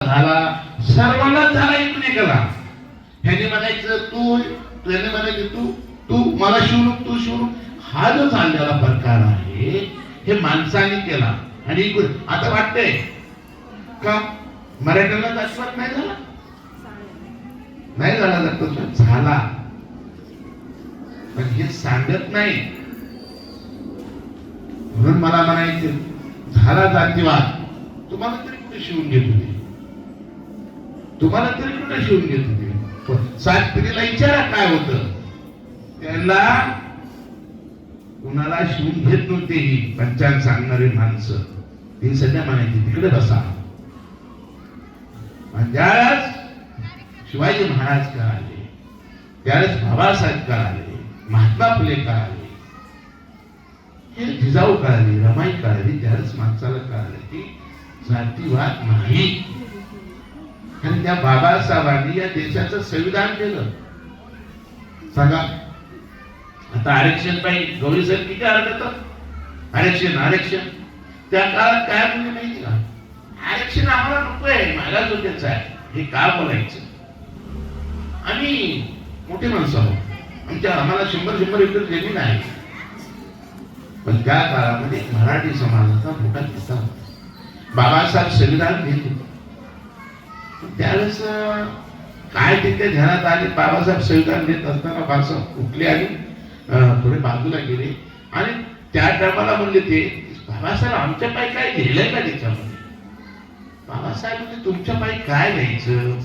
झाला, सर्वांनाच झाला एकमेकाला. ह्याने म्हणायचं तू, त्याने म्हणायचं तू, तू मला शिवणूक, तू शिवणूक. हा जो चाललेला प्रकार आहे हे माणसाने केला. आणि आता वाटतंय का मराठ्याला जातीवाद नाही झाला? नाही झाला जातो झाला, पण हे सांगत नाही. म्हणून मला म्हणायचं झाला जातीवाद. तुम्हाला तरी कुठे शिवून घेत होते? तुम्हाला तरी कुठे शिवून घेत होते? सात पिढीला विचारा काय होतं. त्यांना कुणाला शिवून घेत नव्हते. ही पंचांग सांगणारी माणसं ती सध्या म्हणायची तिकडे बसा. ज्यावेळेस शिवाजी महाराज का आले, त्यावेळेस बाबासाहेब का आले, महात्मा फुले का आले, हे जिजाऊ कळाली, रमाई कळाली, त्यावेळेस माणसाला कळालं की जातीवाद नाही. आणि त्या बाबासाहेबांनी या देशाचं संविधान केलं. सांगा आता आरक्षण पाहिजे, गौरी साहेब किती आरक्षण, आरक्षण आरक्षण. त्या काळात काय म्हणजे माहिती का, आरक्षण आम्हाला नको आहे, मागास होतेच आहे, हे का बोलायचं. आम्ही मोठे माणसं आहोत, आम्हाला 100 एकर जमीन आहे. पण त्या काळामध्ये मराठी समाजाचा मोठा किस्सा होता. बाबासाहेब संविधान घेत होते त्यावेळेस काय तिथे ध्यानात आले. बाबासाहेब संविधान घेत असताना बाबासाहेब उठले आणि थोडे बाजूला गेले आणि त्या टायमाला म्हणले ते बाबासाहेब आमच्या पायी काय लिहिलंय का त्याच्यामध्ये. बाबासाहेब म्हणजे तुमच्या पायी काय लिहायचं,